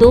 2